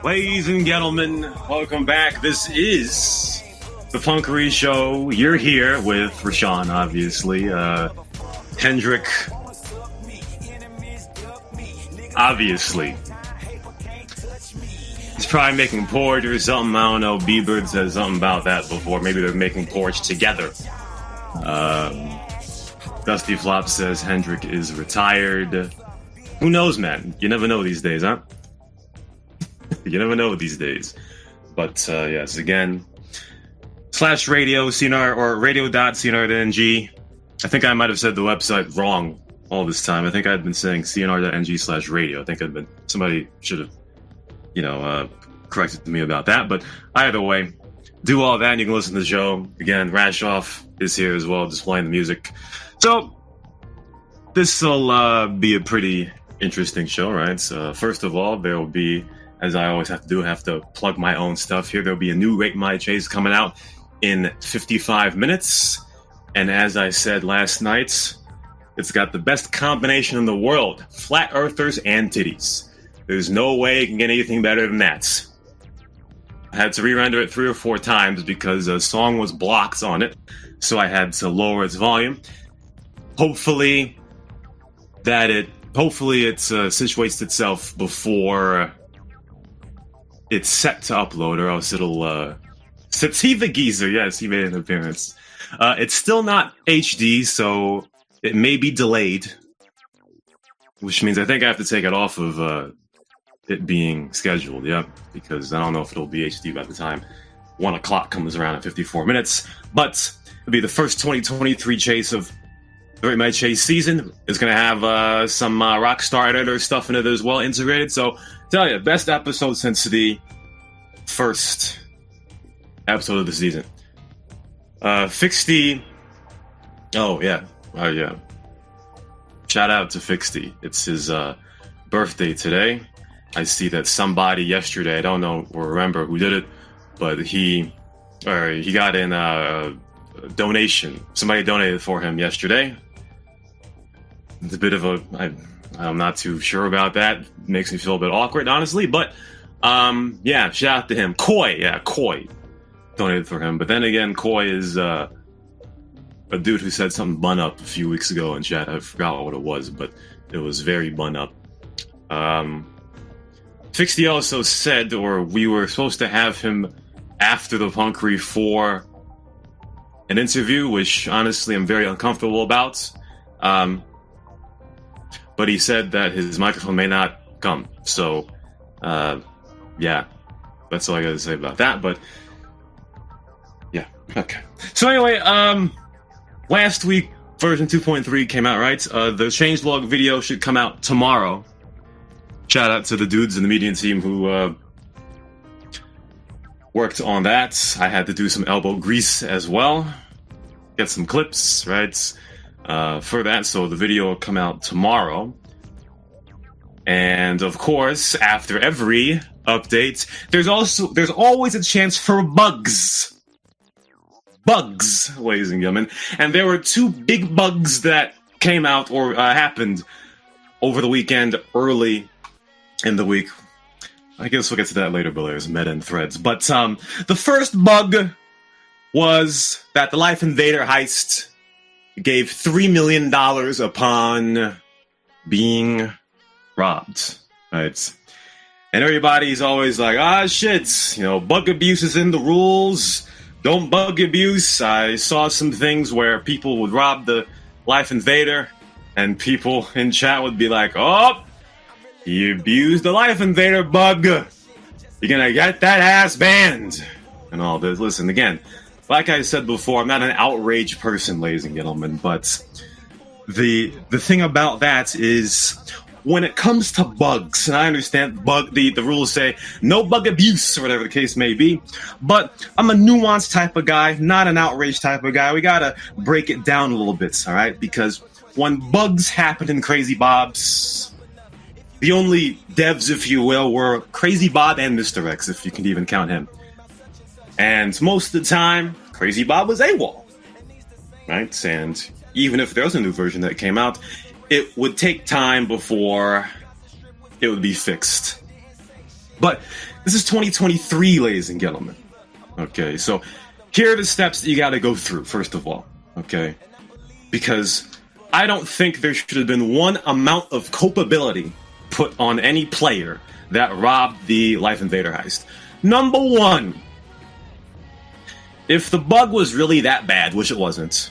Ladies and gentlemen, welcome back. This is the Punkery Show. You're here with Rashawn, obviously. Hendrik, obviously. He's probably making porridge or something. I don't know. B-Bird said something about that before. Maybe they're making porridge together. Dusty Flop says Hendrik is retired. Who knows, man? You never know these days, huh? You never know these days. But, yes, again, /radio, CNR, or radio.cnr.ng. I think I might have said the website wrong all this time. I think I'd been saying cnr.ng/radio. I think somebody should have, corrected me about that. But either way, do all that and you can listen to the show. Again, Rashoff is here as well, just playing the music. So, this will be a pretty interesting show, right? So, first of all, there will be, as I always have to do, I have to plug my own stuff here. There'll be a new Rate My Chase coming out in 55 minutes. And as I said last night, it's got the best combination in the world. Flat earthers and titties. There's no way it can get anything better than that. I had to re-render it 3 or 4 times because a song was blocked on it. So I had to lower its volume. Hopefully it situates itself before it's set to upload, or else it'll, Sativa Geezer, yes, he made an appearance. It's still not HD, so it may be delayed, which means I think I have to take it off of, it being scheduled, yep, because I don't know if it'll be HD by the time 1 o'clock comes around in 54 minutes, but it'll be the first 2023 chase of the Rate My Chase season. It's going to have some Rockstar editor stuff in it as well, integrated, so tell you, best episode since the first episode of the season. FXDY. Oh yeah. Shout out to FXDY. It's his birthday today. I see that somebody yesterday, I don't know or remember who did it, but he got in a donation. Somebody donated for him yesterday. It's a bit of I'm not too sure about that. Makes me feel a bit awkward, honestly. But, yeah, shout out to him. Koi donated for him. But then again, Koi is a dude who said something bun up a few weeks ago in chat. I forgot what it was, but it was very bun up. FXDY also said, or we were supposed to have him after the Punkery for an interview, which honestly I'm very uncomfortable about. But he said that his microphone may not come. So, yeah, that's all I gotta say about that. But, yeah, okay. So anyway, last week, version 2.3 came out, right? The changelog video should come out tomorrow. Shout out to the dudes in the media team who worked on that. I had to do some elbow grease as well. Get some clips, right? For that, so the video will come out tomorrow. And of course, after every update, there's always a chance for bugs. Bugs, ladies and gentlemen. And there were 2 big bugs that came out or happened over the weekend, early in the week. I guess we'll get to that later, but there's meta and threads. But the first bug was that the LifeInvader heist gave $3 million upon being robbed, right? And everybody's always like, shit, bug abuse is in the rules. Don't bug abuse. I saw some things where people would rob the LifeInvader, and people in chat would be like, oh, you abused the LifeInvader bug. You're gonna get that ass banned. And all this. Listen, again, like I said before, I'm not an outraged person, ladies and gentlemen, but the thing about that is when it comes to bugs, and I understand the rules say no bug abuse or whatever the case may be, but I'm a nuanced type of guy, not an outraged type of guy. We gotta break it down a little bit, all right? Because when bugs happen in Crazy Bob's, the only devs, if you will, were Crazy Bob and Mr. X, if you can even count him. And most of the time, Crazy Bob was AWOL, right? And even if there was a new version that came out, it would take time before it would be fixed. But This is 2023, ladies and gentlemen. Okay, so here are the steps that you got to go through, first of all. Okay, because I don't think there should have been one amount of culpability put on any player that robbed the LifeInvader heist. Number one, if the bug was really that bad, which it wasn't,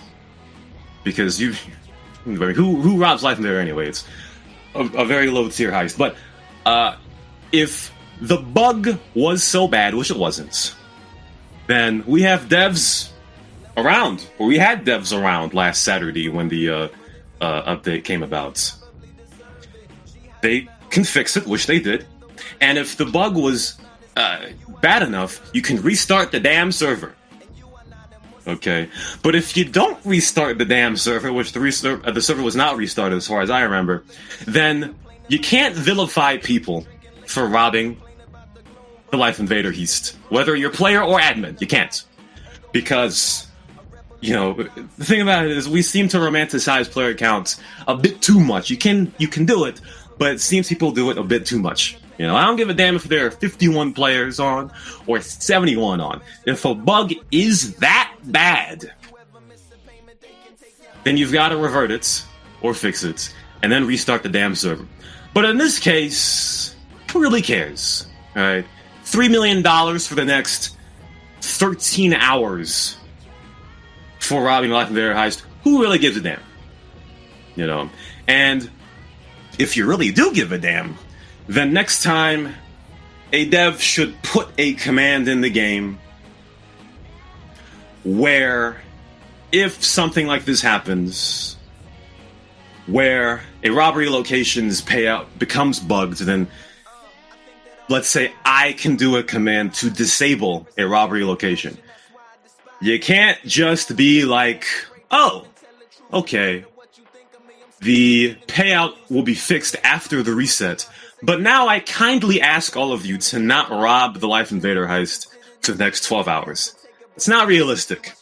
because who robs LifeInvader anyway? It's a very low tier heist. But if the bug was so bad, which it wasn't, then we have devs around, or we had devs around last Saturday when the update came about. They can fix it, which they did. And if the bug was bad enough, you can restart the damn server. Okay, but if you don't restart the damn server, which the server was not restarted as far as I remember, then you can't vilify people for robbing the LifeInvader heist. Whether you're player or admin, you can't. Because, you know, the thing about it is we seem to romanticize player counts a bit too much. You can do it, but it seems people do it a bit too much. You know, I don't give a damn if there are 51 players on or 71 on. If a bug is that bad, then you've got to revert it or fix it and then restart the damn server. But in this case, who really cares? All right, $3 million for the next 13 hours for robbing LifeInvader heist. Who really gives a damn? You know, and if you really do give a damn, then next time a dev should put a command in the game where if something like this happens, where a robbery location's payout becomes bugged, then let's say I can do a command to disable a robbery location. You can't just be like, oh, okay, the payout will be fixed after the reset, but now I kindly ask all of you to not rob the LifeInvader heist for the next 12 hours. It's not realistic.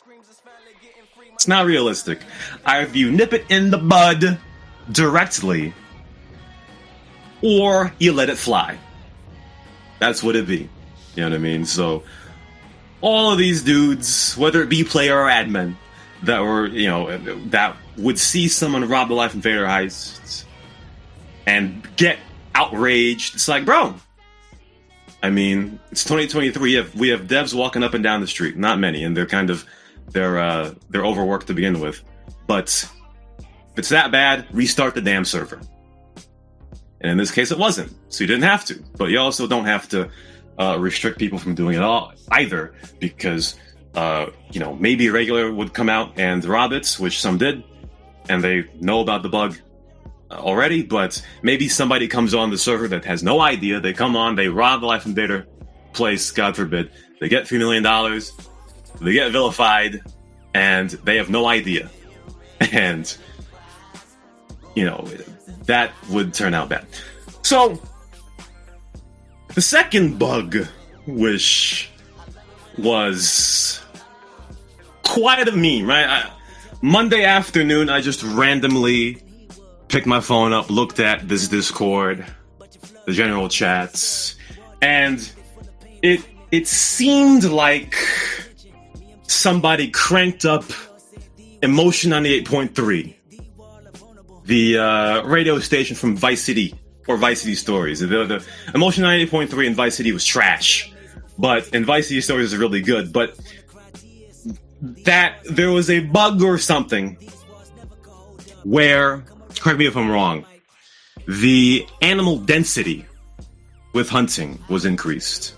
It's not realistic. Either you nip it in the bud directly, or you let it fly. That's what it'd be. You know what I mean? So, all of these dudes, whether it be player or admin, that were, you know, that would see someone rob the LifeInvader heist and get outraged. It's like, bro, I mean, it's 2023. We have devs walking up and down the street. Not many, and they're overworked to begin with. But if it's that bad, restart the damn server. And in this case, it wasn't, so you didn't have to. But you also don't have to restrict people from doing it all either, because you know, maybe a regular would come out and rob it, which some did, and they know about the bug already. But maybe somebody comes on the server that has no idea. They come on, they rob the LifeInvader place, God forbid. They get $3 million, they get vilified, and they have no idea. And, you know, that would turn out bad. So, the second bug, which was quite a meme, right? Monday afternoon, I just randomly picked my phone up, looked at this Discord, the general chats, and it seemed like somebody cranked up Emotion 98.3, the radio station from Vice City, or Vice City Stories. The Emotion 98.3 in Vice City was trash, but in Vice City Stories is really good. But that there was a bug or something where, correct me if I'm wrong, the animal density with hunting was increased.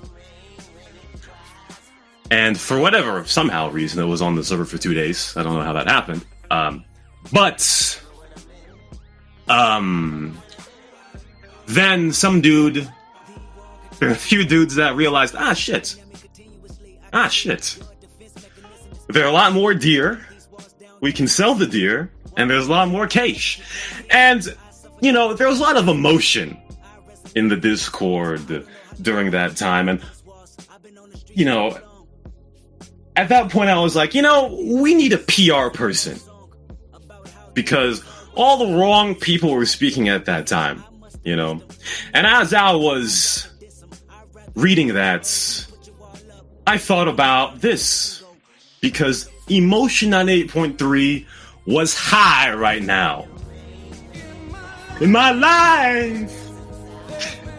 And for whatever, somehow reason, it was on the server for 2 days. I don't know how that happened. But then some dude, there are a few dudes that realized, shit. There are a lot more deer. We can sell the deer, and there's a lot more cash. And, you know, there was a lot of emotion in the Discord during that time. And, you know, at that point I was like, you know, we need a PR person. Because all the wrong people were speaking at that time, you know. And as I was reading that, I thought about this, because emotion on 8.3 was high right now. In my life,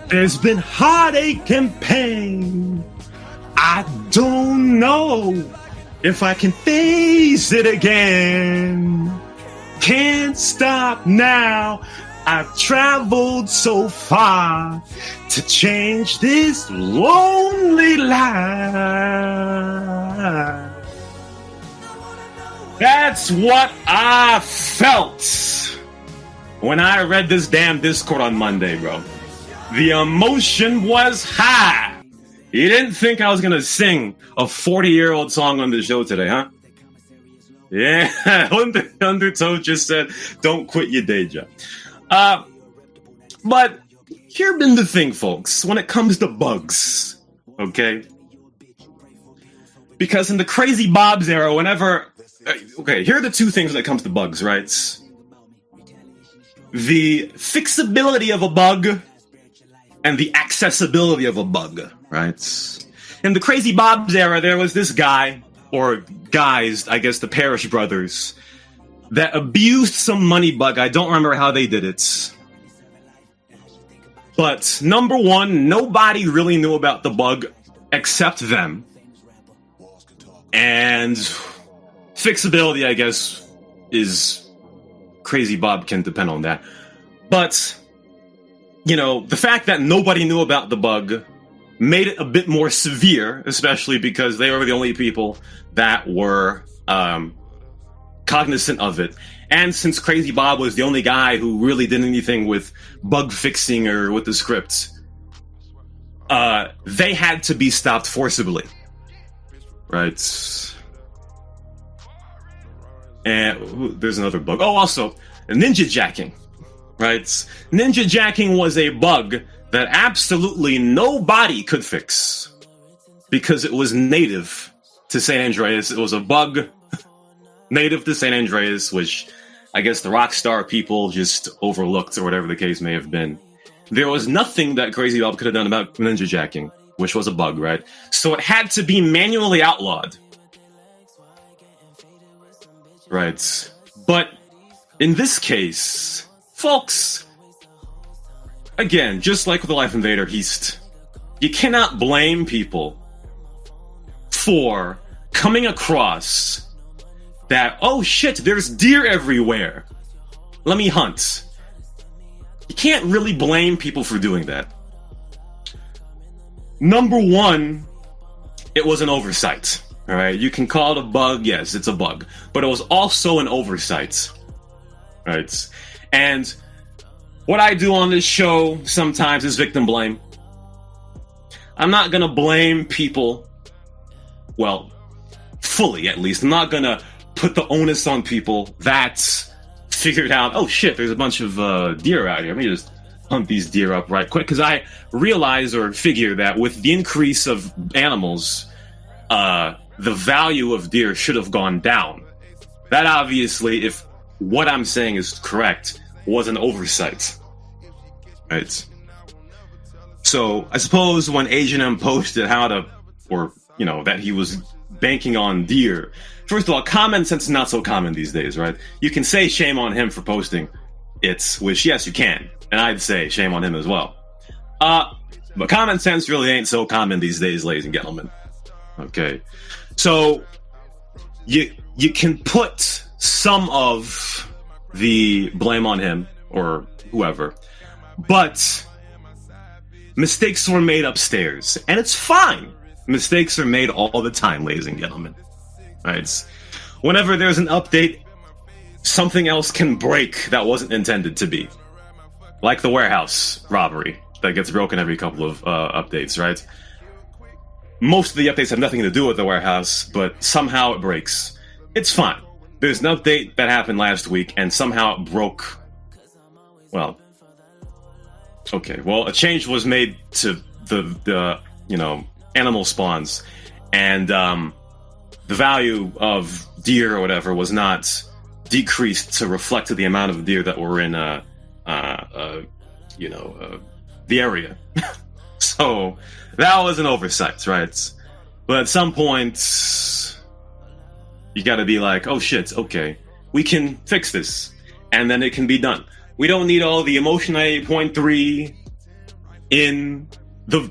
there's been heartache and pain. I don't know if I can face it again. Can't stop now. I've traveled so far to change this lonely life. That's what I felt when I read this damn Discord on Monday, bro. The emotion was high. You didn't think I was gonna sing a 40-year-old song on the show today, huh? Yeah, Undertow just said, don't quit your day job. But here been the thing, folks, when it comes to bugs, okay? Because in the Crazy Bob's era, whenever... Okay, here are the two things when it comes to bugs, right? The fixability of a bug and the accessibility of a bug, right? In the Crazy Bob's era, there was this guy, or guys, I guess the Parrish brothers, that abused some money bug. I don't remember how they did it. But number one, nobody really knew about the bug except them. And fixability, I guess, is Crazy Bob can depend on that. But, you know, the fact that nobody knew about the bug made it a bit more severe, especially because they were the only people that were cognizant of it. And since Crazy Bob was the only guy who really did anything with bug fixing or with the scripts, they had to be stopped forcibly. Right? And there's another bug. Oh, also, ninja jacking. Right? Ninja jacking was a bug that absolutely nobody could fix because it was native to San Andreas. It was a bug native to San Andreas, which I guess the Rockstar people just overlooked, or whatever the case may have been. There was nothing that Crazy Bob could have done about ninja jacking, which was a bug, right? So it had to be manually outlawed. Right. But in this case, folks, again, just like with the LifeInvader Heist, you cannot blame people for coming across that, oh shit, there's deer everywhere. Let me hunt. You can't really blame people for doing that. Number one, it was an oversight. All right, you can call it a bug. Yes, it's a bug, but it was also an oversight. Right, and what I do on this show sometimes is victim blame. I'm not gonna blame people. Well, fully at least. I'm not gonna put the onus on people that figured out, oh shit, there's a bunch of deer out here. Let me just hunt these deer up right quick. Because I realize or figure that with the increase of animals, the value of deer should have gone down. That obviously, if what I'm saying is correct, was an oversight. Right? So I suppose when Agent M posted how to, or, you know, that he was banking on deer, first of all, common sense is not so common these days, right? You can say shame on him for posting it, which, yes, you can. And I'd say shame on him as well. But common sense really ain't so common these days, ladies and gentlemen. Okay. So, you can put some of the blame on him, or whoever, but mistakes were made upstairs, and it's fine. Mistakes are made all the time, ladies and gentlemen. Right? Whenever there's an update, something else can break that wasn't intended to be. Like the warehouse robbery that gets broken every couple of updates, right? Most of the updates have nothing to do with the warehouse, but somehow it breaks. It's fine. There's an update that happened last week, and somehow it broke. Well, okay. Well, a change was made to the you know, animal spawns, and the value of deer or whatever was not decreased to reflect the amount of deer that were in the area. So that was an oversight, right? But at some point, you gotta be like, oh shit, okay, we can fix this, and then it can be done. We don't need all the emotion 8.3 in the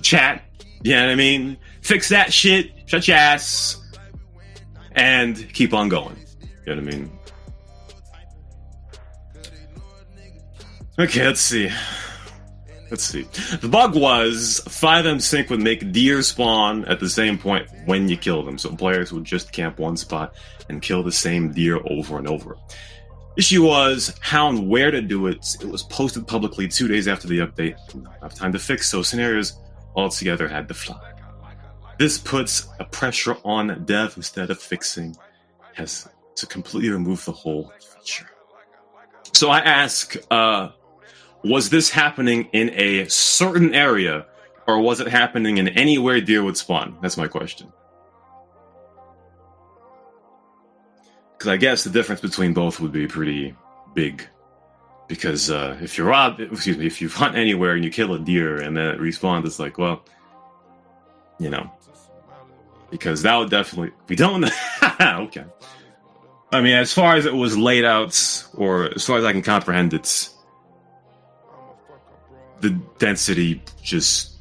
chat, you know what I mean? Fix that shit, shut your ass, and keep on going, you know what I mean? Okay, let's see. The bug was 5M sync would make deer spawn at the same point when you kill them, so players would just camp one spot and kill the same deer over and over. Issue was how and where to do it. It was posted publicly 2 days after the update. Not enough time to fix, so scenarios altogether had to fly. This puts a pressure on dev instead of fixing, has to completely remove the whole feature. So I ask, was this happening in a certain area, or was it happening in anywhere deer would spawn? That's my question. Because I guess the difference between both would be pretty big. Because if you hunt anywhere and you kill a deer and then it respawns, it's like, well, you know, because that would definitely. We don't. Okay. I mean, as far as it was laid out, or as far as I can comprehend it, the density just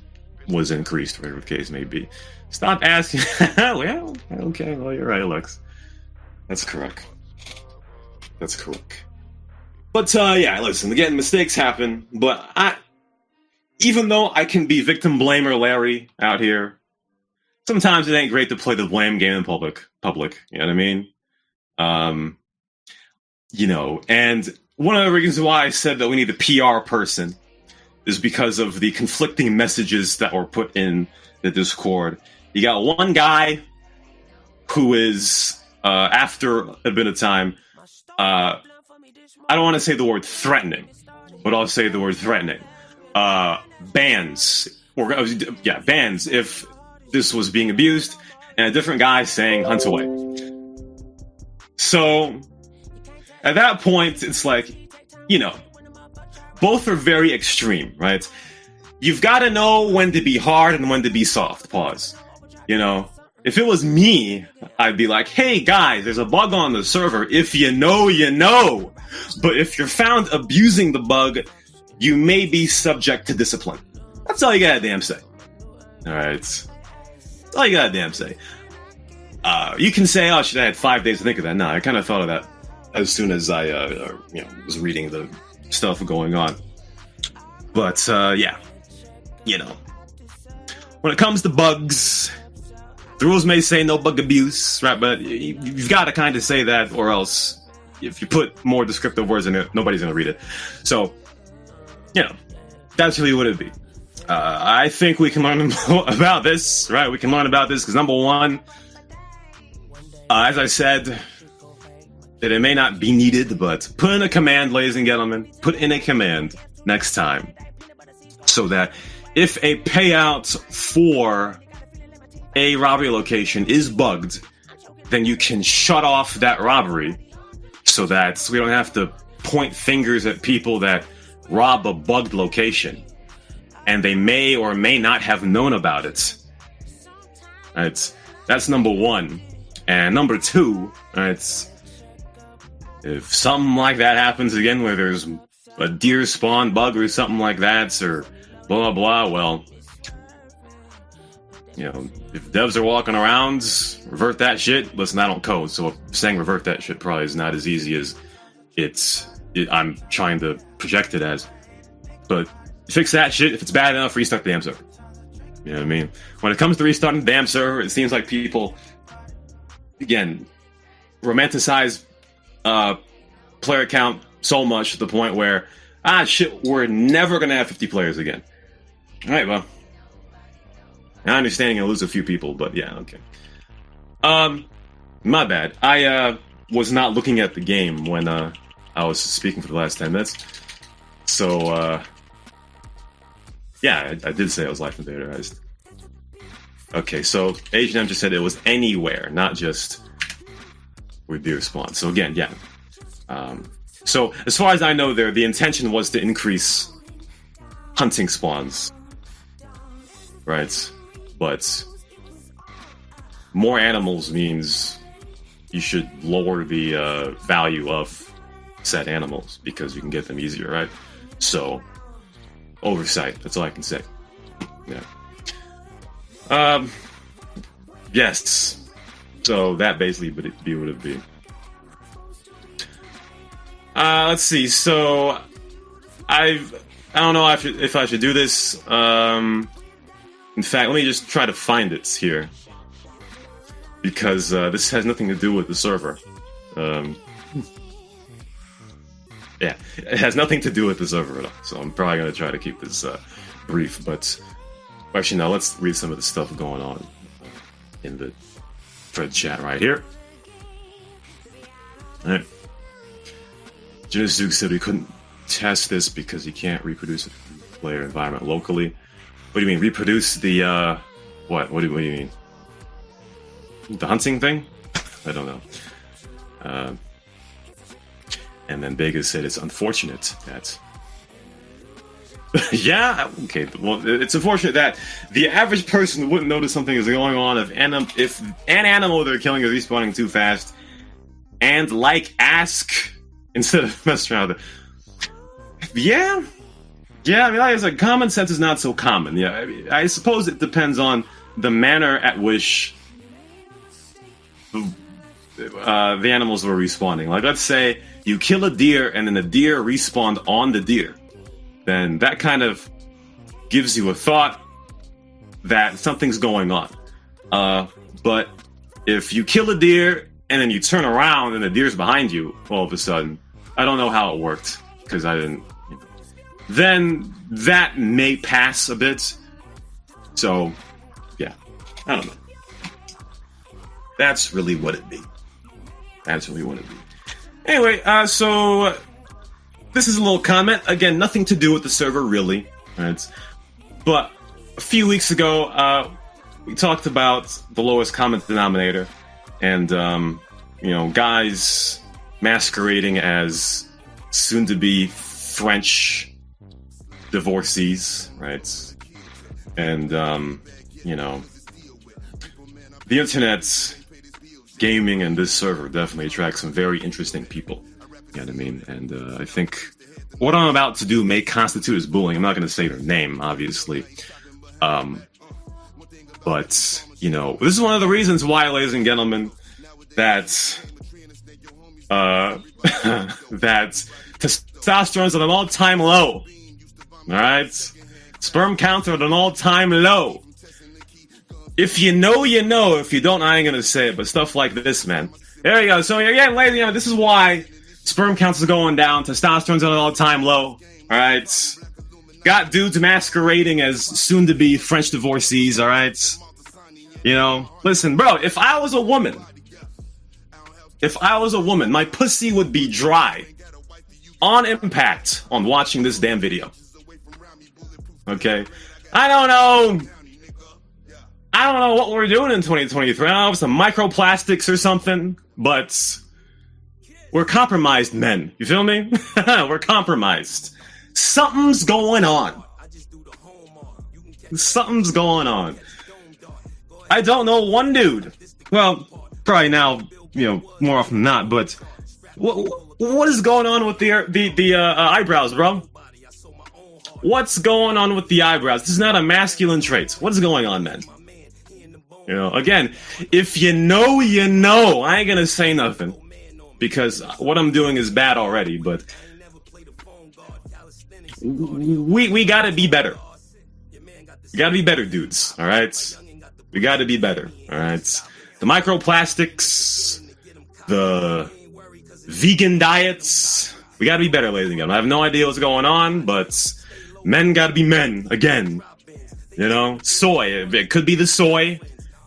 was increased, whatever the case may be. Stop asking. Well, okay, well, you're right, Alex. That's correct. But, yeah, listen, again, mistakes happen, but even though I can be victim blamer Larry out here, sometimes it ain't great to play the blame game in public, you know what I mean? You know, and one of the reasons why I said that we need a PR person is because of the conflicting messages that were put in the Discord. You got one guy who is, after a bit of time, I don't want to say the word threatening, but I'll say the word threatening. Bans. Bans if this was being abused, and a different guy saying hunt away. So, at that point, it's like, you know, both are very extreme, right? You've got to know when to be hard and when to be soft. Pause. You know, if it was me, I'd be like, hey guys, there's a bug on the server. If you know, you know. But if you're found abusing the bug, you may be subject to discipline. That's all you gotta damn say. Alright. That's all you gotta damn say. You can say, oh shit, I had 5 days to think of that. No, I kind of thought of that as soon as I was reading the stuff going on. But, yeah. You know. When it comes to bugs, the rules may say no bug abuse, right? But you've got to kind of say that, or else if you put more descriptive words in it, nobody's going to read it. So, you know, that's really what it'd be. I think we can learn about this, right? We can learn about this because, number one, as I said, that it may not be needed, but put in a command, ladies and gentlemen. Put in a command next time so that if a payout for a robbery location is bugged, then you can shut off that robbery so that we don't have to point fingers at people that rob a bugged location and they may or may not have known about it. Right? That's number one. And number two, right, if something like that happens again where there's a deer spawn bug or something like that, or blah, blah, well, you know, if devs are walking around, revert that shit. Listen, I don't code, so saying revert that shit probably is not as easy as I'm trying to project it as. But fix that shit. If it's bad enough, restart the damn server. You know what I mean? When it comes to restarting the damn server, it seems like people, again, romanticize player count so much to the point where, shit, we're never going to have 50 players again. All right, well, I understand you'll lose a few people, but yeah, okay. My bad. I was not looking at the game when I was speaking for the last 10 minutes. So, yeah, I did say it was LifeInvader. Okay, so H&M just said it was anywhere, not just where deer spawn. So again, yeah. So as far as I know, the intention was to increase hunting spawns. right? But more animals means you should lower the value of said animals because you can get them easier, right? So, oversight. That's all I can say. Yeah. Yes. So that basically would be what it'd be. Let's see. So I don't know if I should do this. In fact, let me just try to find it here because this has nothing to do with the server. Yeah, it has nothing to do with the server at all. So I'm probably gonna try to keep this brief. But actually, no. Let's read some of the stuff going on in the thread chat right here. All right. Genesuke said we couldn't test this because you can't reproduce a player environment locally. What do you mean, reproduce the, what? What do you mean? The hunting thing? I don't know. And then Vegas said it's unfortunate that... Yeah, okay, well, it's unfortunate that the average person wouldn't notice something is going on if an animal they're killing is respawning too fast and, like, ask instead of messing around with it. Yeah, I mean, like I said, common sense is not so common. Yeah, I suppose it depends on the manner at which the animals were respawning. Like, let's say you kill a deer and then the deer respawned on the deer. Then that kind of gives you a thought that something's going on. But if you kill a deer and then you turn around and the deer's behind you all of a sudden, I don't know how it worked because I didn't. Then that may pass a bit. So, yeah, I don't know. That's really what it be. That's really what it be. Anyway, so this is a little comment. Again, nothing to do with the server, really. Right? But a few weeks ago, we talked about the lowest common denominator, and guys masquerading as soon-to-be French divorcees, right? And the internet, gaming, and this server definitely attracts some very interesting people. You know what I mean? And I think what I'm about to do may constitute as bullying. I'm not going to say their name, obviously. But, this is one of the reasons why, ladies and gentlemen, that testosterone's at an all-time low. Alright? Sperm counts are at an all-time low. If you know, you know. If you don't, I ain't gonna say it. But stuff like this, man. There you go. So, again, ladies and gentlemen, this is why sperm counts are going down. Testosterone's at an all-time low. Alright? Got dudes masquerading as soon-to-be French divorcees, alright? Listen, bro, if I was a woman, my pussy would be dry on impact on watching this damn video. Okay? I don't know what we're doing in 2023. I don't know if some microplastics or something, but we're compromised men. You feel me? We're compromised. Something's going on. Something's going on. I don't know one dude. Well, probably now, more often than not, but what is going on with the eyebrows, bro? What's going on with the eyebrows? This is not a masculine trait. What is going on, man? Again, if you know, you know. I ain't gonna say nothing because what I'm doing is bad already, but we gotta be better. We gotta be better, dudes, alright? We gotta be better, alright? The microplastics, the vegan diets, we gotta be better, ladies and gentlemen. I have no idea what's going on, but men gotta be men, again. Soy, it could be the soy,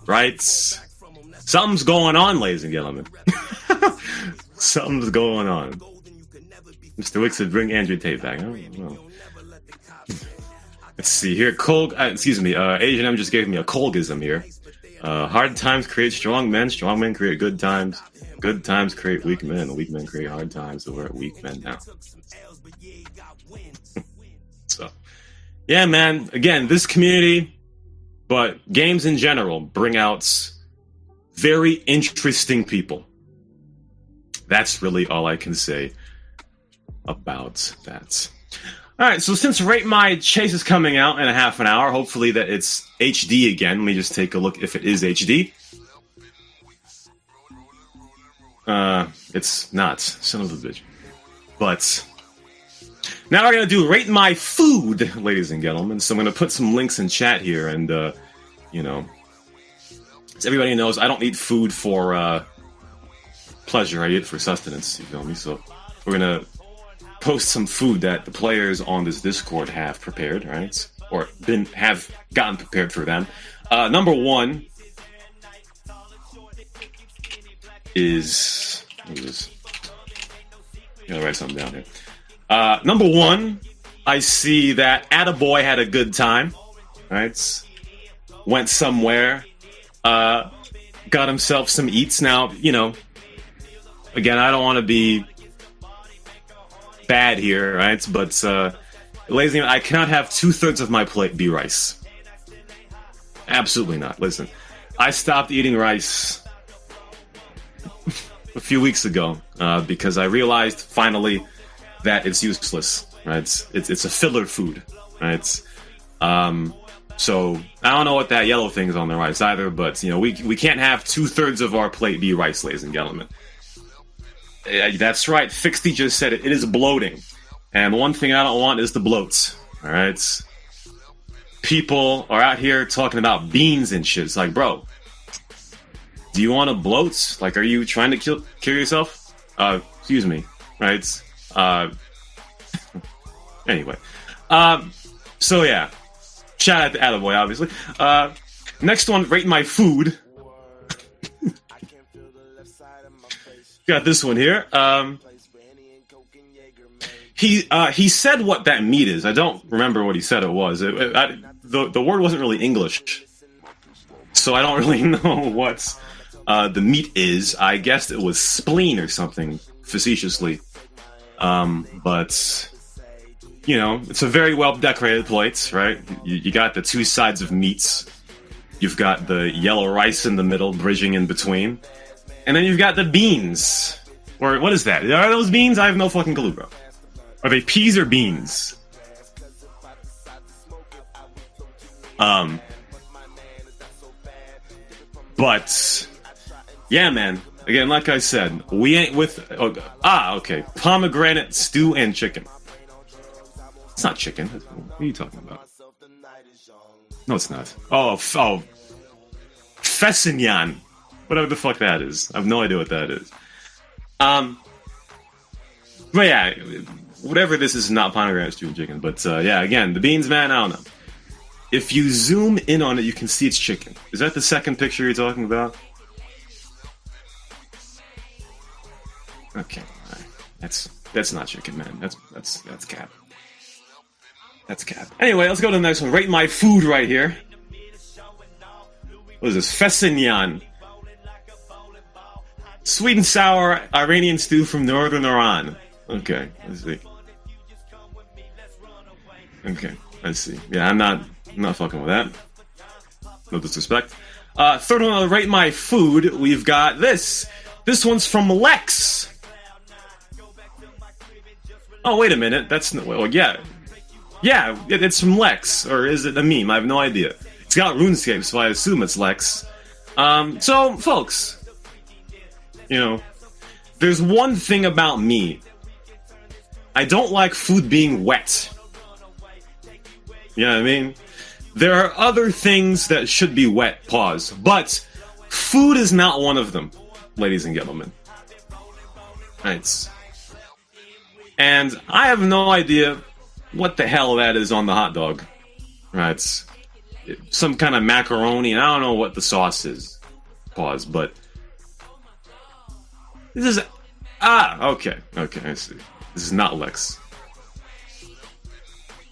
right? Something's going on, ladies and gentlemen. Something's going on. Mr. Wick said, bring Andrew Tate back. I don't know. Let's see here. Asian M just gave me a Colgism here. Hard times create strong men create good times. Good times create weak men. Weak men create hard times, so we're at weak men now. So, yeah, man. Again, this community, but games in general bring out very interesting people. That's really all I can say about that. All right, so since Rate My Chase is coming out in a half an hour, hopefully that it's HD again. Let me just take a look if it is HD. It's not. Son of a bitch. But now we're going to do Rate My Food, ladies and gentlemen. So I'm going to put some links in chat here, and, you know, as everybody knows, I don't eat food for pleasure. I eat it for sustenance, you feel me? So we're going to post some food that the players on this Discord have prepared, right? Or have gotten prepared for them. Number one is... What is this? Gotta write something down here. Number one, I see that Attaboi had a good time, right? Went somewhere, got himself some eats. Now, you know, again, I don't want to be bad here, right? But, ladies and gentlemen, I cannot have 2/3 of my plate be rice. Absolutely not. Listen, I stopped eating rice a few weeks ago because I realized finally that it's useless, right? It's a filler food, right? So I don't know what that yellow thing is on the rice either, but you know we can't have 2/3 of our plate be rice, ladies and gentlemen. That's right. FXDY just said it. It is bloating, and one thing I don't want is the bloats. All right. People are out here talking about beans and shit. It's like, bro, do you want to bloat? Like, are you trying to kill yourself? Excuse me. Right. Anyway. So yeah. Shout out to Attaboi, obviously. Next one, Rate My Food. Got this one here. He said what that meat is. I don't remember what he said it was. The word wasn't really English, so I don't really know what the meat is. I guessed it was spleen or something, facetiously. But you know, it's a very well decorated plate, right? You got the two sides of meats. You've got the yellow rice in the middle, bridging in between. And then you've got the beans. Or what is that? Are those beans? I have no fucking clue, bro. Are they peas or beans? But yeah, man. Again, like I said, we ain't with... okay. Pomegranate, stew, and chicken. It's not chicken. What are you talking about? No, it's not. Oh, Fessignon. Whatever the fuck that is. I have no idea what that is. But yeah, whatever this is not pomegranate stew and chicken. But yeah, again, the beans, man, I don't know. If you zoom in on it, you can see it's chicken. Is that the second picture you're talking about? Okay, all right. That's not chicken, man. That's cap. That's cap. Anyway, let's go to the next one. Rate My Food right here. What is this? Fessignon. Sweet and sour Iranian stew from northern Iran. Okay, let's see. Okay, let's see. Yeah, I'm not fucking with that. No disrespect. Third one, Rate My Food. We've got this. This one's from Lex. Oh, wait a minute. That's no. Well, yeah. Yeah, it's from Lex. Or is it a meme? I have no idea. It's got RuneScape, so I assume it's Lex. So, folks. You know, there's one thing about me. I don't like food being wet. You know what I mean? There are other things that should be wet, pause. But food is not one of them, ladies and gentlemen. Right. And I have no idea what the hell that is on the hot dog. Right. Some kind of macaroni, and I don't know what the sauce is. Pause, but... This is... okay, I see. This is not Lex.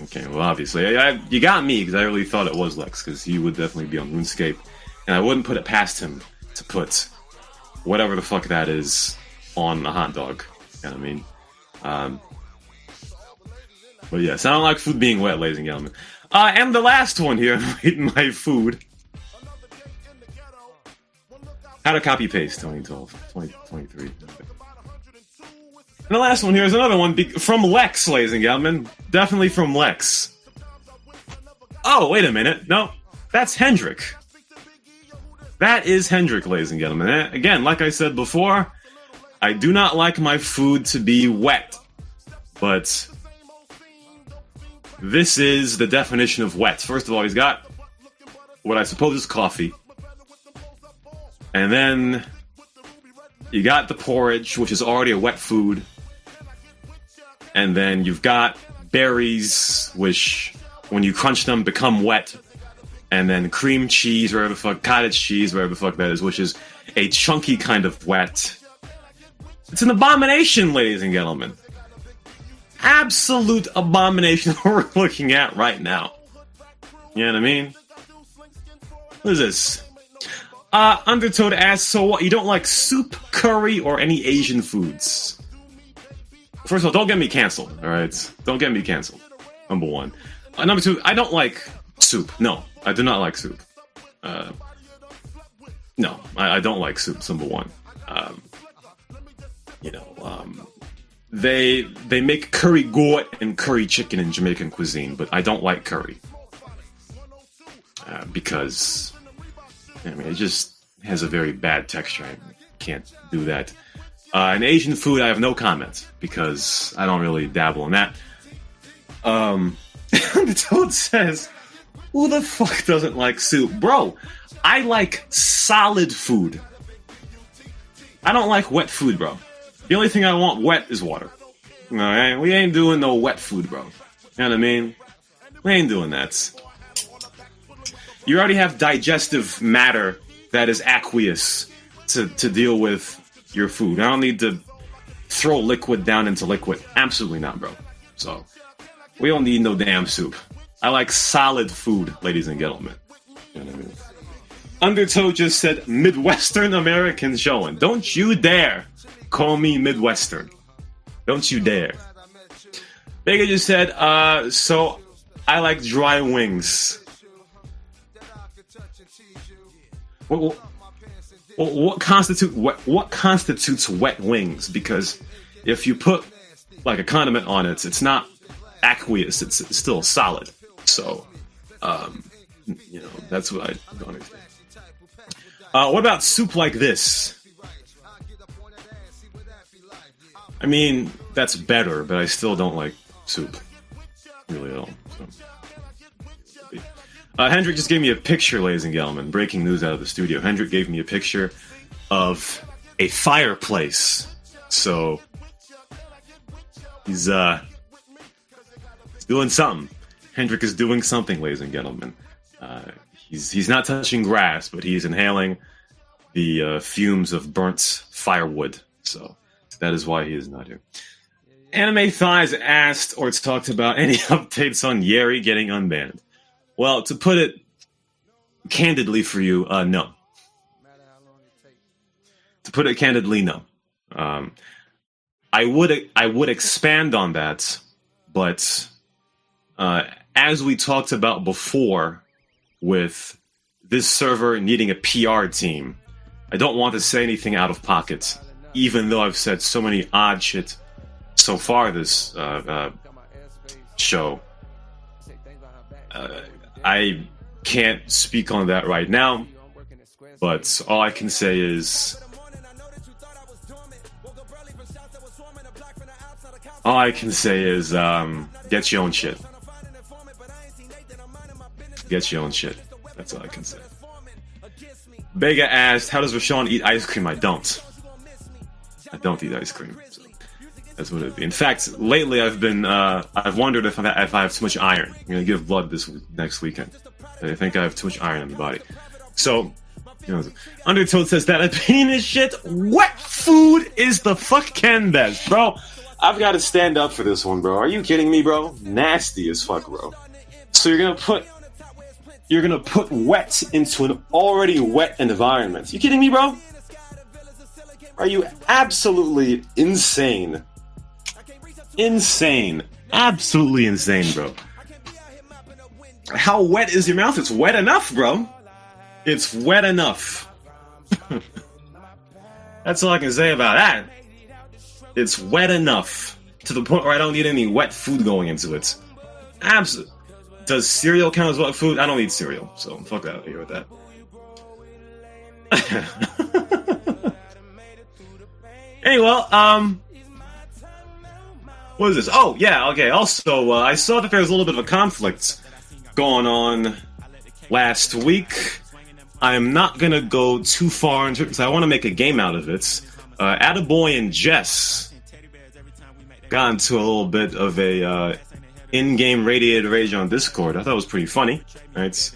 Okay, well, obviously. You got me, because I really thought it was Lex, because he would definitely be on RuneScape, and I wouldn't put it past him to put whatever the fuck that is on a hot dog. You know what I mean? But yes, I don't like food being wet, ladies and gentlemen. And the last one here, eating my food. How to copy paste 2012, 2023. And the last one here is another one from Lex, ladies and gentlemen. Definitely from Lex. Oh, wait a minute. No, that's Hendrik. That is Hendrik, ladies and gentlemen. Again, like I said before, I do not like my food to be wet. But this is the definition of wet. First of all, he's got what I suppose is coffee. And then you got the porridge, which is already a wet food. And then you've got berries, which, when you crunch them, become wet. And then cream cheese, whatever the fuck, cottage cheese, whatever the fuck that is, which is a chunky kind of wet. It's an abomination, ladies and gentlemen. Absolute abomination we're looking at right now. You know what I mean? What is this? Undertow asks, so what, you don't like soup, curry, or any Asian foods? First of all, don't get me canceled, alright? Don't get me canceled. Number one. Number two, I don't like soup. No, I do not like soup. No, I don't like soup, number one. They make curry goat and curry chicken in Jamaican cuisine, but I don't like curry. Because, I mean, it just has a very bad texture. I can't do that. In Asian food, I have no comment, because I don't really dabble in that. The Toad says, who the fuck doesn't like soup? Bro, I like solid food. I don't like wet food, bro. The only thing I want wet is water. Alright? We ain't doing no wet food, bro. You know what I mean? We ain't doing that. You already have digestive matter that is aqueous to deal with your food. I don't need to throw liquid down into liquid. Absolutely not, bro. So, we don't need no damn soup. I like solid food, ladies and gentlemen. You know what I mean? Undertow just said, Midwestern American showing. Don't you dare call me Midwestern. Don't you dare. Vega just said, so I like dry wings. What constitutes wet wings? Because if you put like a condiment on it, it's not aqueous. It's still solid. So, that's what I don't understand. What about soup like this? I mean, that's better, but I still don't like soup. Really at all. So. Hendrik just gave me a picture, ladies and gentlemen. Breaking news out of the studio. Hendrik gave me a picture of a fireplace. So, he's doing something. Hendrik is doing something, ladies and gentlemen. He's not touching grass, but he's inhaling the fumes of burnt firewood. So, that is why he is not here. Anime Thighs asked or talked about any updates on Yeri getting unbanned. Well, to put it candidly for you, no. To put it candidly, no. I would expand on that, but as we talked about before, with this server needing a PR team, I don't want to say anything out of pocket, even though I've said so many odd shit so far this show. I can't speak on that right now, but all I can say is... get your own shit. Get your own shit. That's all I can say. Bega asked, how does Rashawn eat ice cream? I don't. I don't eat ice cream. So that's what it'd be. In fact, lately I've wondered if I have too much iron. I'm gonna give blood this next weekend. I think I have too much iron in the body. So, Undertow says that opinion is shit. Wet food is the fucking best, bro. I've got to stand up for this one, bro. Are you kidding me, bro? Nasty as fuck, bro. So you're gonna put wet into an already wet environment. You kidding me, bro? Are you absolutely insane? Insane. Absolutely insane, bro. How wet is your mouth? It's wet enough, bro. It's wet enough. That's all I can say about that. It's wet enough to the point where I don't need any wet food going into it. Absolutely. Does cereal count as wet food? I don't eat cereal, so fuck out of here with that. Anyway, what is this? Oh, yeah, okay. Also, I saw that there was a little bit of a conflict going on last week. I'm not gonna go too far into it because I want to make a game out of it. Attaboi and Jess got into a little bit of a in-game radiated rage on Discord. I thought it was pretty funny. Right?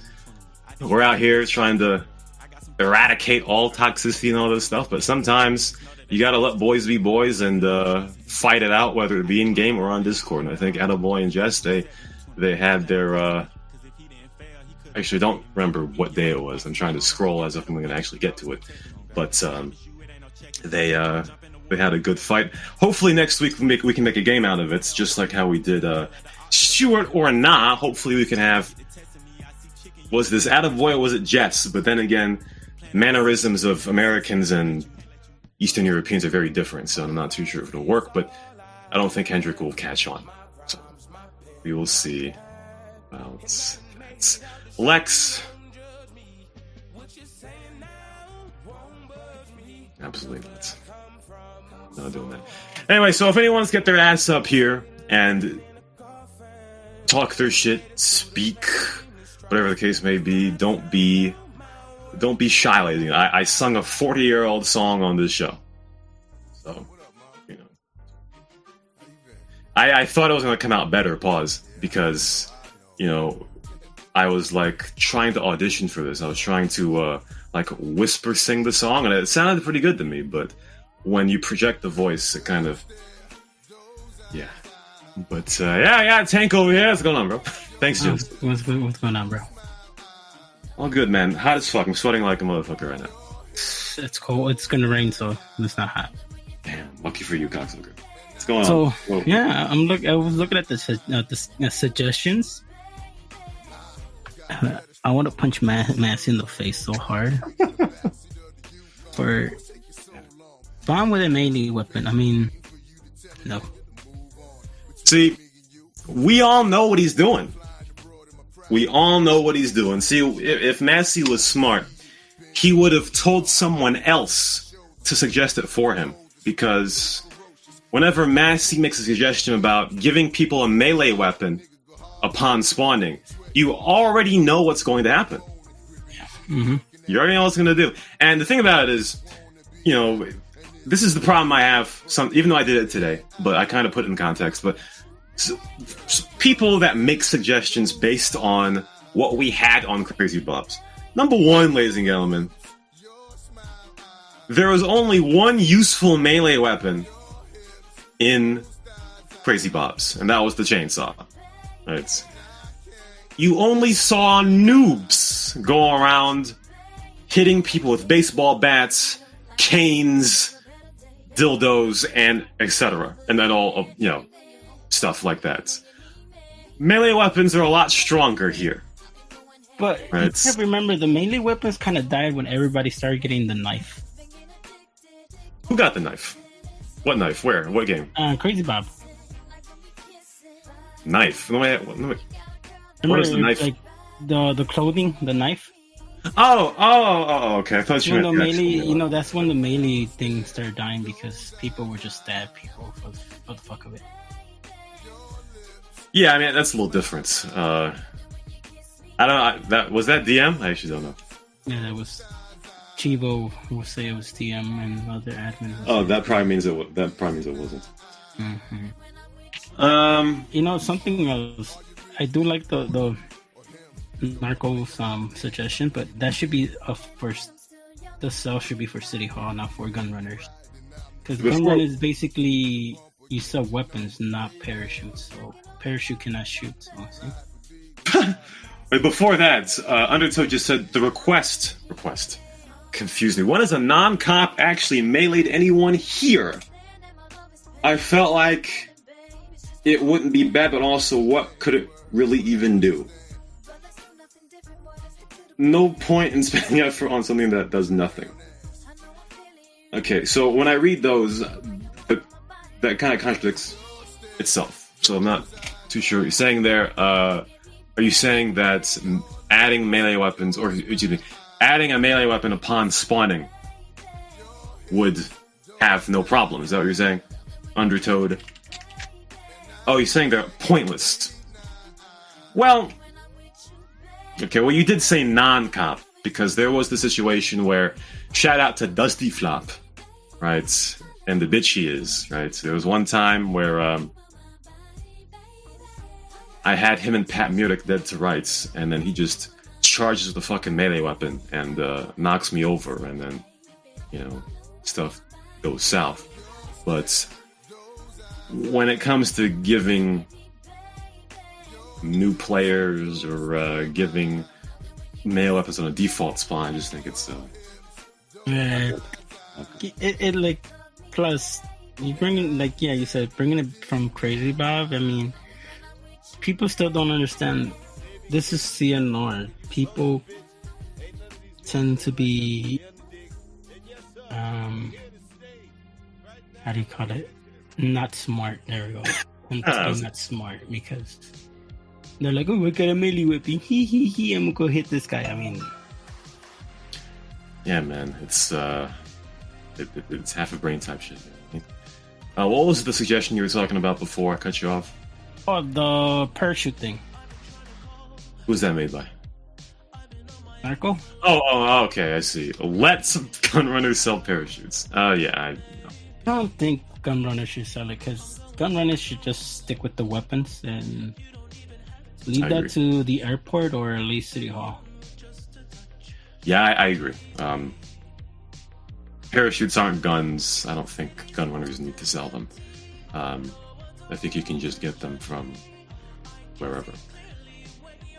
We're out here trying to eradicate all toxicity and all this stuff, but sometimes you gotta let boys be boys and fight it out, whether it be in game or on Discord. And I think Attaboi and Jess, they had their actually don't remember what day it was. I'm trying to scroll as if I'm gonna actually get to it, but they had a good fight. Hopefully next week we can make a game out of it, just like how we did Stuart or not. Hopefully we can have, was this Attaboi or was it Jess? But then again, mannerisms of Americans and Eastern Europeans are very different, so I'm not too sure if it'll work, but I don't think Hendrik will catch on. So we will see about that. Lex. Absolutely not. Not doing that. Anyway, so if anyone wants to get their ass up here and talk their shit, speak, whatever the case may be, don't be shy, lady. I sung a 40-year-old song on this show. So, you know. I thought it was going to come out better, because, you know, I was, like, trying to audition for this. I was trying to, like, whisper sing the song, and it sounded pretty good to me, but when you project the voice, it kind of, yeah. But, yeah, Tank over here. What's going on, bro? Thanks, James. What's going on, bro? All good, man. Hot as fuck. I'm sweating like a motherfucker right now. It's cold. It's gonna rain, so it's not hot. Damn, lucky for you, cocksucker. What's going on? So, whoa. yeah, I was looking at the suggestions. I want to punch Massey in the face so hard. For bomb with a melee weapon. I mean, no. See, we all know what he's doing. We all know what he's doing. See, if Massey was smart, he would have told someone else to suggest it for him. Because whenever Massey makes a suggestion about giving people a melee weapon upon spawning, you already know what's going to happen. Mm-hmm. You already know what's going to do. And the thing about it is, you know, this is the problem I have, even though I did it today, but I kind of put it in context, but people that make suggestions based on what we had on Crazy Bobs. Number one, ladies and gentlemen, there was only one useful melee weapon in Crazy Bobs, and that was the chainsaw. Right? You only saw noobs go around hitting people with baseball bats, canes, dildos, and etc. And then all of, you know, stuff like that. Melee weapons are a lot stronger here. But you have to remember, the melee weapons kind of died when everybody started getting the knife. Who got the knife? What knife? Where? What game? Crazy Bob. Knife? No, wait. Remember, what is the knife? Like the clothing, the knife. Oh, okay. I thought you meant the melee. That's when the melee thing started dying because people were just stab people for the fuck of it. Yeah, I mean that's a little different. I don't know. Was that DM? I actually don't know. Yeah, that was Chivo will say it was DM and other admins. Oh, that probably means it. That probably means it wasn't. Mm-hmm. Something else. I do like the Narcos suggestion, but that should be first. The cell should be for City Hall, not for gun runners. Because gun runners basically you sell weapons, not parachutes. So parachute cannot shoot. So, see? Wait, before that, Undertow just said the request confused me. When has a non-cop actually meleeed anyone here? I felt like it wouldn't be bad, but also what could it really even do? no point in spending effort on something that does nothing. Okay, so when I read those, that kind of contradicts itself. So I'm not too sure what you're saying there. Are you saying that adding melee weapons, or excuse me, adding a melee weapon upon spawning would have no problem? Is that what you're saying? Undertoad. Oh, you're saying they're pointless. Well, okay, well, you did say non-cop, because there was the situation where, shout out to Dusty Flop, right? And the bitch he is, right? There was one time where I had him and Pat Murdoch dead to rights, and then he just charges the fucking melee weapon and knocks me over, and then, you know, stuff goes south. But when it comes to giving new players or giving melee weapons on a default spawn, I just think it's it like, plus you bring it, like, yeah, you said bringing it from Crazy Bob. I mean, people still don't understand. This is CNR. People tend to be how do you call it? Not smart. There we go. I'm saying not smart because they're like, oh, I got a melee weapon. He. I'm gonna go hit this guy. I mean, yeah, man. It's it's half a brain type shit. What was the suggestion you were talking about before I cut you off? Oh, the parachute thing. Who's that made by? Marco? Oh, okay, I see. Let gun runners sell parachutes. Yeah, I don't think gun runners should sell it, because gun runners should just stick with the weapons and leave that to the airport or at least City Hall. Yeah, I agree. Parachutes aren't guns. I don't think gun runners need to sell them. I think you can just get them from wherever.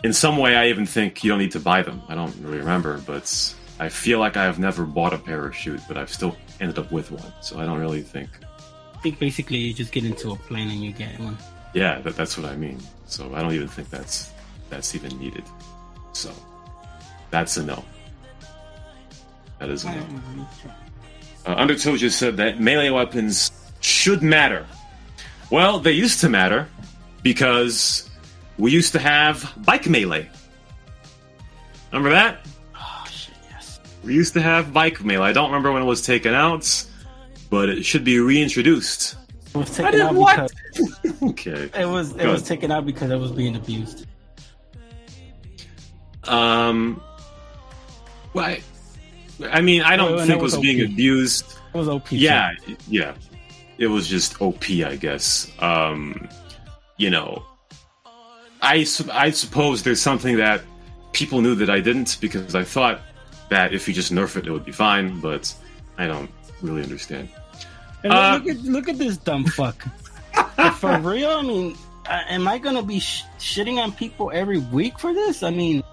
In some way, I even think you don't need to buy them. I don't really remember, but I feel like I have never bought a parachute, but I've still ended up with one. So I don't really think... I think basically you just get into a plane and you get one. Yeah, that's what I mean. So I don't even think that's even needed. So that's a no. That is a no. Undertow just said that melee weapons should matter. Well, they used to matter because we used to have bike melee. Remember that? Oh, shit, yes. We used to have bike melee. I don't remember when it was taken out, but it should be reintroduced. It was taken out because... Okay. It was taken out because it was being abused. Well, I mean, I don't think it was being abused. It was OP. Yeah. It was just OP, I guess. You know, I suppose there's something that people knew that I didn't, because I thought that if you just nerf it, it would be fine, but I don't really understand. And look at this dumb fuck. For real? I mean, am I gonna be shitting on people every week for this? I mean...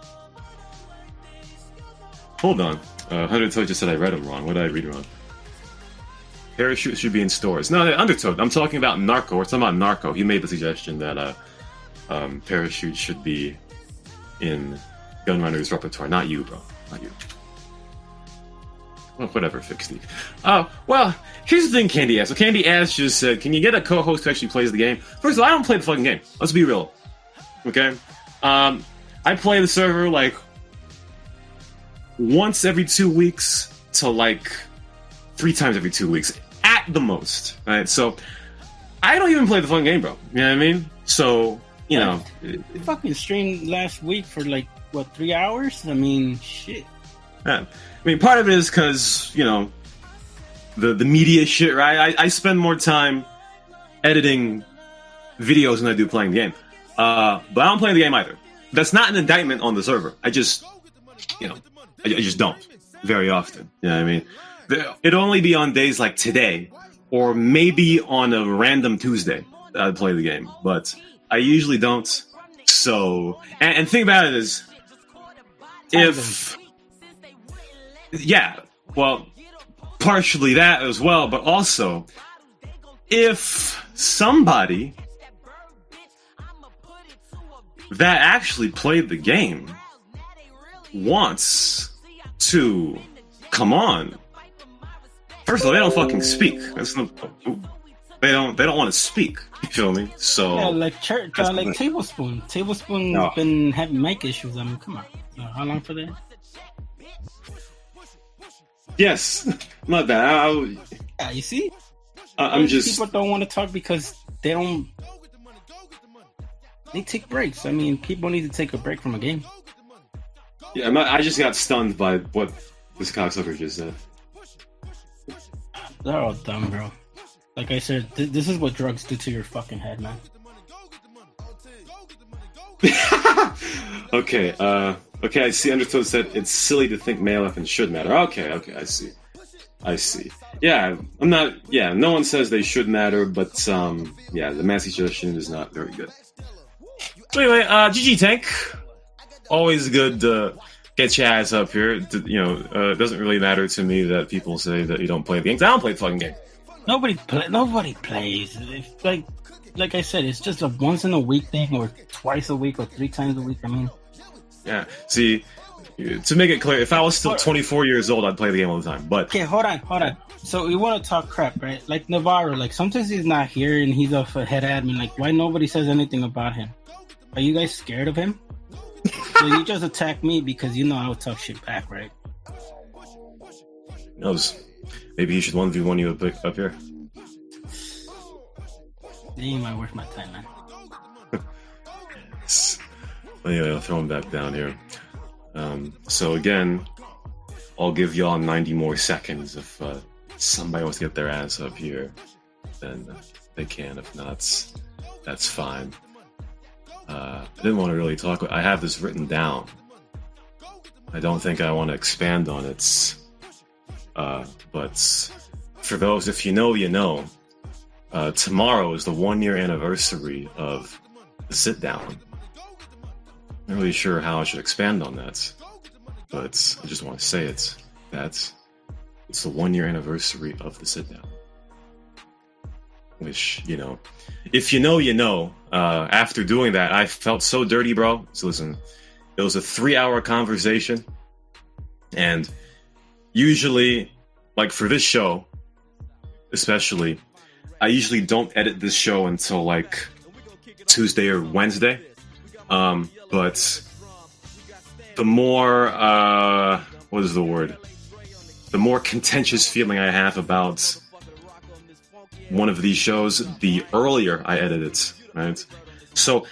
Hold on. 100 Toad just said I read him wrong. What did I read wrong? Parachute should be in stores. No, Undertoad. I'm talking about Narco. We're talking about Narco. He made the suggestion that parachute should be in Gunrunner's repertoire. Not you, bro. Not you. Well, whatever, FXDY. Well, here's the thing, Candy Ass. So Candy Ass just said, can you get a co-host who actually plays the game? First of all, I don't play the fucking game. Let's be real. Okay? I play the server, like, once every 2 weeks to, like, 3 times every 2 weeks. At the most. Right? So, I don't even play the fucking game, bro. You know what I mean? So, you know. You fucking streamed last week for, like, what, 3 hours? I mean, shit. Yeah. I mean, part of it is because, you know, the media shit, right? I spend more time editing videos than I do playing the game. But I don't play the game either. That's not an indictment on the server. I just, you know, I just don't very often. You know what I mean? It'd only be on days like today, or maybe on a random Tuesday that I'd play the game. But I usually don't. So, and the thing about it is, if... Yeah, well, partially that as well, but also, if somebody that actually played the game wants to come on. First of all, they don't fucking speak. They don't want to speak. You feel me? So yeah, like church, like Tablespoon. Tablespoon's been having mic issues. I mean, come on. How long for that? Yes, not bad. Yeah, you see? I'm just people don't want to talk because they don't. They take breaks. I mean, people need to take a break from a game. Yeah, I just got stunned by what this cocksucker just said. They're all dumb, bro. Like I said, this is what drugs do to your fucking head, man. Okay, I see. Undertow said it's silly to think male weapons should matter. Okay, I see. Yeah, I'm not. Yeah, no one says they should matter, but yeah, the mass suggestion is not very good. Anyway, GG Tank, always good to get your ass up here. It doesn't really matter to me that people say that you don't play the games. I don't play the fucking game. Nobody plays. It's like I said, it's just a once in a week thing, or twice a week, or 3 times a week. I mean, yeah. See, to make it clear, if I was still 24 years old, I'd play the game all the time. But okay, hold on. So we want to talk crap, right? Like Navarro, like sometimes he's not here and he's off a head admin. Like, why nobody says anything about him? Are you guys scared of him? So you just attack me because you know I would talk shit back, right? Who knows? Maybe he should 1v1 you up here. They ain't might worth my time, man. Anyway, I'll throw him back down here. So again, I'll give y'all 90 more seconds. If somebody wants to get their ass up here, then they can. If not, that's fine. I didn't want to really talk. I have this written down. I don't think I want to expand on it. But for those, if you know, you know. Tomorrow is the 1-year anniversary of the Sitdown. Not really sure how I should expand on that, but I just want to say it. That it's the 1-year anniversary of the Sitdown. Which, if you know, you know. After doing that, I felt so dirty, bro. So listen, it was a 3-hour conversation, and usually, like for this show, especially, I usually don't edit this show until like Tuesday or Wednesday. But the more, what is the word? The more contentious feeling I have about one of these shows, the earlier I edit it, right? So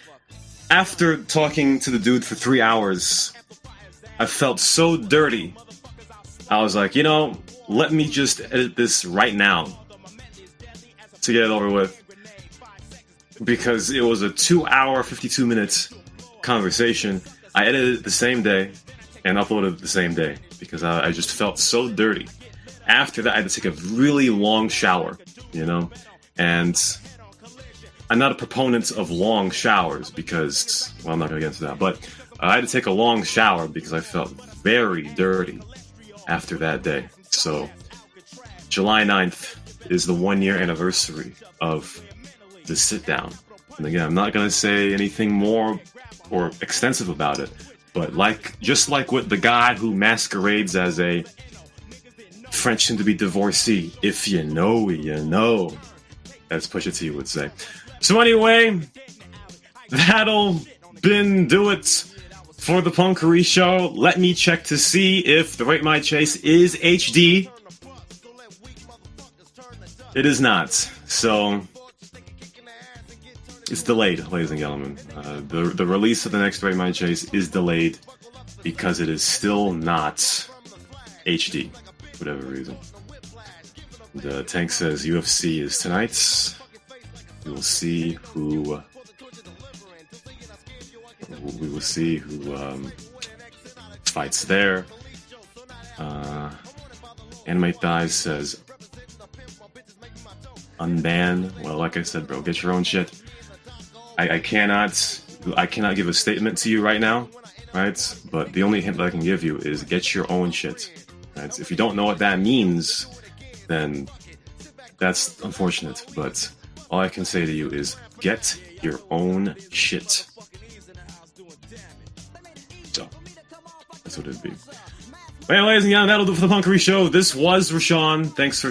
after talking to the dude for 3 hours, I felt so dirty. I was like, let me just edit this right now to get it over with, because it was a 2-hour, 52 minutes conversation. I edited it the same day and uploaded it the same day because I just felt so dirty. After that, I had to take a really long shower, and I'm not a proponent of long showers because, well, I'm not going to get into that, but I had to take a long shower because I felt very dirty after that day. So July 9th is the 1-year anniversary of the Sitdown. And again, I'm not going to say anything more or extensive about it, but just like with the guy who masquerades as a French soon-to-be divorcee, if you know, you know, as Pusha T would say. So anyway, that'll do it for the Punkery Show. Let me check to see if the Rate My Chase is HD. It is not. So it's delayed, ladies and gentlemen. The release of the next Rate My Chase is delayed because it is still not HD, for whatever reason. The Tank says UFC is tonight. We will see who fights there. Animethighs says unban. Well, like I said, bro, get your own shit. I cannot give a statement to you right now, right? But the only hint that I can give you is get your own shit. Right? If you don't know what that means, then that's unfortunate. But all I can say to you is get your own shit. So that's what what it'd be. But anyways, yeah, that'll do for the Punkery Show. This was Rashawn. Thanks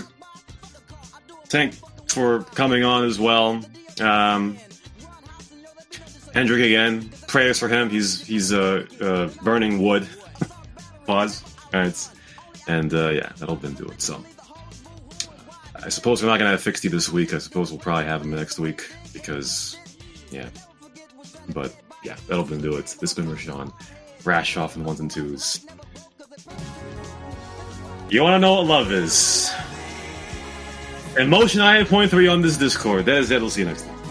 for coming on as well. Hendrik again. Prayers for him. He's burning wood. Pause. Alright. And yeah, that'll then do it. So I suppose we're not gonna have FXDY this week. I suppose we'll probably have him next week because yeah. But yeah, that'll then do it. This has been Rashawn. Rash off in 1s and 2s. You wanna know what love is? Emotion 9.3 on this Discord. That is it. We'll see you next time.